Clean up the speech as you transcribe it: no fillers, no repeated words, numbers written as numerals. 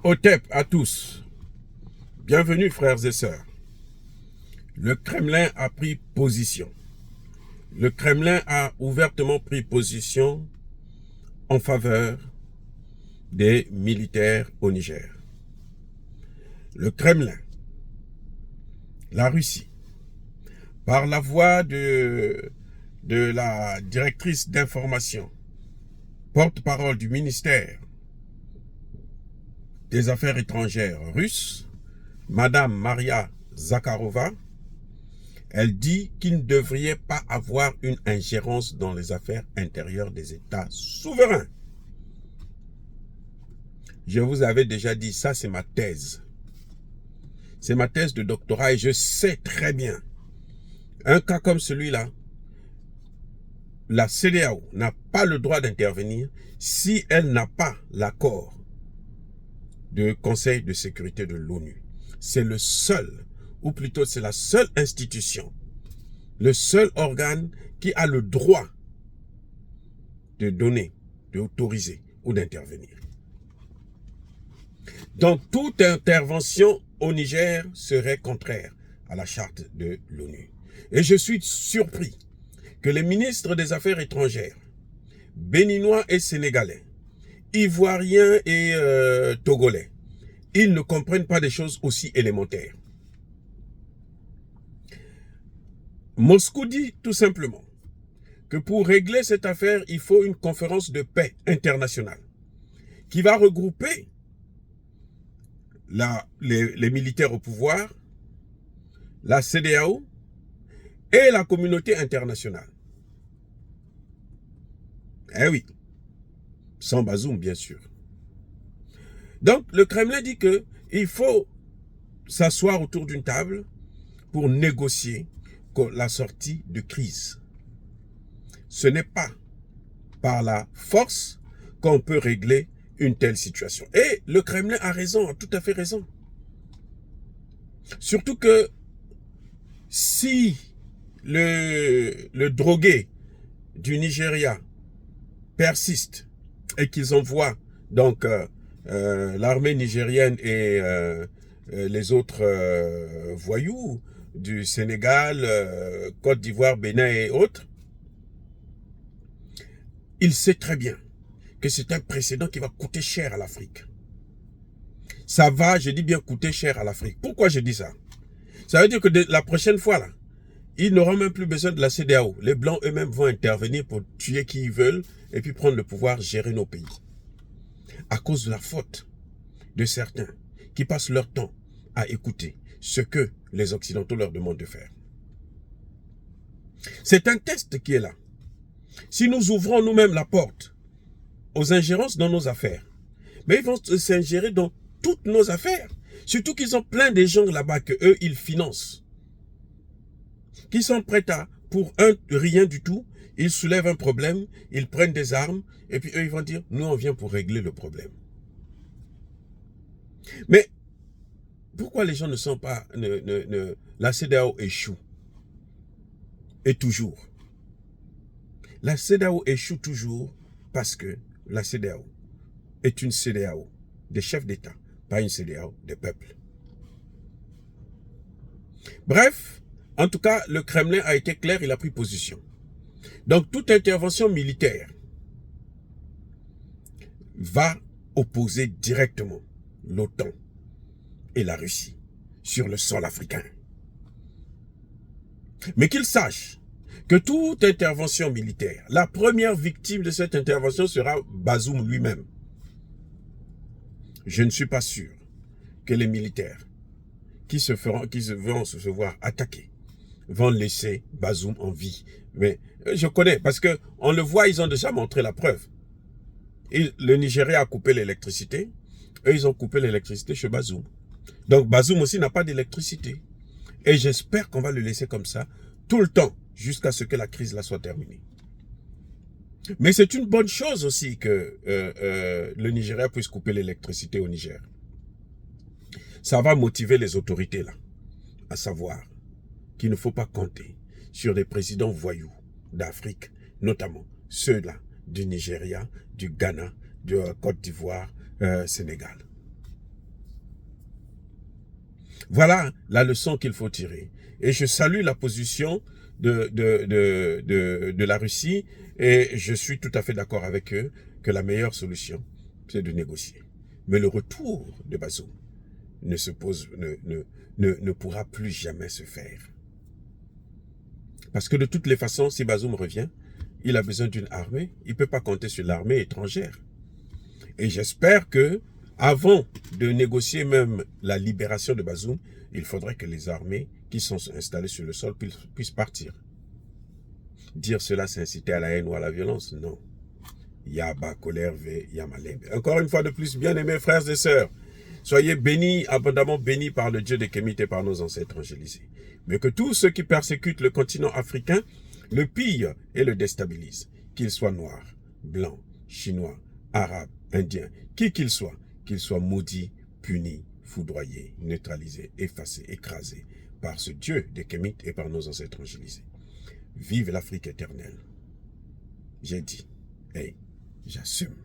Otep à tous. Bienvenue frères et sœurs. Le Kremlin a pris position. Le Kremlin a ouvertement pris position en faveur des militaires au Niger. Le Kremlin, la Russie, par la voix de la directrice d'information, porte-parole du ministère des Affaires étrangères russe, Madame Maria Zakharova, elle dit qu'il ne devrait pas avoir une ingérence dans les affaires intérieures des États souverains. Je vous avais déjà dit, ça c'est ma thèse. C'est ma thèse de doctorat et je sais très bien, un cas comme celui-là, la CEDEAO n'a pas le droit d'intervenir si elle n'a pas l'accord du Conseil de sécurité de l'ONU. C'est le seul, ou plutôt c'est la seule institution, le seul organe qui a le droit de donner, d'autoriser ou d'intervenir. Donc toute intervention au Niger serait contraire à la charte de l'ONU. Et je suis surpris que les ministres des Affaires étrangères, béninois et sénégalais, ivoiriens et togolais, ils ne comprennent pas des choses aussi élémentaires. Moscou dit tout simplement que pour régler cette affaire, il faut une conférence de paix internationale qui va regrouper les militaires au pouvoir, la CEDEAO et la communauté internationale. Eh oui, sans Bazoum bien sûr. Donc le Kremlin dit qu'il faut s'asseoir autour d'une table pour négocier la sortie de crise. Ce n'est pas par la force qu'on peut régler une telle situation. Et le Kremlin a raison, a tout à fait raison. Surtout que si le drogué du Nigeria persiste et qu'ils envoient donc l'armée nigérienne et les autres voyous du Sénégal, Côte d'Ivoire, Bénin et autres, il sait très bien que c'est un précédent qui va coûter cher à l'Afrique. Ça va, je dis bien, coûter cher à l'Afrique. Pourquoi je dis ça? Ça veut dire que la prochaine fois, là, ils n'auront même plus besoin de la CEDEAO. Les Blancs eux-mêmes vont intervenir pour tuer qui ils veulent et puis prendre le pouvoir, gérer nos pays. À cause de la faute de certains qui passent leur temps à écouter ce que les Occidentaux leur demandent de faire. C'est un test qui est là. Si nous ouvrons nous-mêmes la porte aux ingérences dans nos affaires, mais ils vont s'ingérer dans toutes nos affaires. Surtout qu'ils ont plein de gens là-bas que eux ils financent. Qui sont prêts à, pour rien du tout, ils soulèvent un problème, ils prennent des armes, et puis eux ils vont dire, nous on vient pour régler le problème. Mais pourquoi les gens ne sont pas... la CEDEAO échoue. Et toujours. La CEDEAO échoue toujours parce que la CEDEAO est une CEDEAO des chefs d'État, pas une CEDEAO des peuples. Bref, en tout cas, le Kremlin a été clair, il a pris position. Donc toute intervention militaire va opposer directement l'OTAN et la Russie sur le sol africain. Mais qu'ils sachent que toute intervention militaire, la première victime de cette intervention sera Bazoum lui-même. Je ne suis pas sûr que les militaires qui vont se voir attaquer vont laisser Bazoum en vie. Mais je connais, parce que on le voit, ils ont déjà montré la preuve. Le Nigeria a coupé l'électricité, eux ils ont coupé l'électricité chez Bazoum. Donc Bazoum aussi n'a pas d'électricité. Et j'espère qu'on va le laisser comme ça tout le temps, jusqu'à ce que la crise là soit terminée. Mais c'est une bonne chose aussi que le Nigeria puisse couper l'électricité au Niger. Ça va motiver les autorités là, à savoir qu'il ne faut pas compter sur les présidents voyous d'Afrique, notamment ceux-là du Nigeria, du Ghana, de Côte d'Ivoire, Sénégal. Voilà la leçon qu'il faut tirer. Et je salue la position de la Russie et je suis tout à fait d'accord avec eux que la meilleure solution, c'est de négocier. Mais le retour de Bazoum ne pourra plus jamais se faire. Parce que de toutes les façons, si Bazoum revient, il a besoin d'une armée. Il ne peut pas compter sur l'armée étrangère. Et j'espère que, avant de négocier même la libération de Bazoum, il faudrait que les armées qui sont installées sur le sol puissent partir. Dire cela, c'est inciter à la haine ou à la violence? Non. Yaba, colère, Yamalembe. Encore une fois de plus, bien-aimés frères et sœurs, soyez bénis, abondamment bénis par le Dieu des Kémites et par nos ancêtres angélisés. Mais que tous ceux qui persécutent le continent africain le pillent et le déstabilisent, qu'ils soient noirs, blancs, chinois, arabes, indiens, qui qu'ils soient maudits, punis, foudroyés, neutralisés, effacés, écrasés par ce Dieu des Kémites et par nos ancêtres angélisés. Vive l'Afrique éternelle. J'ai dit, hey, j'assume.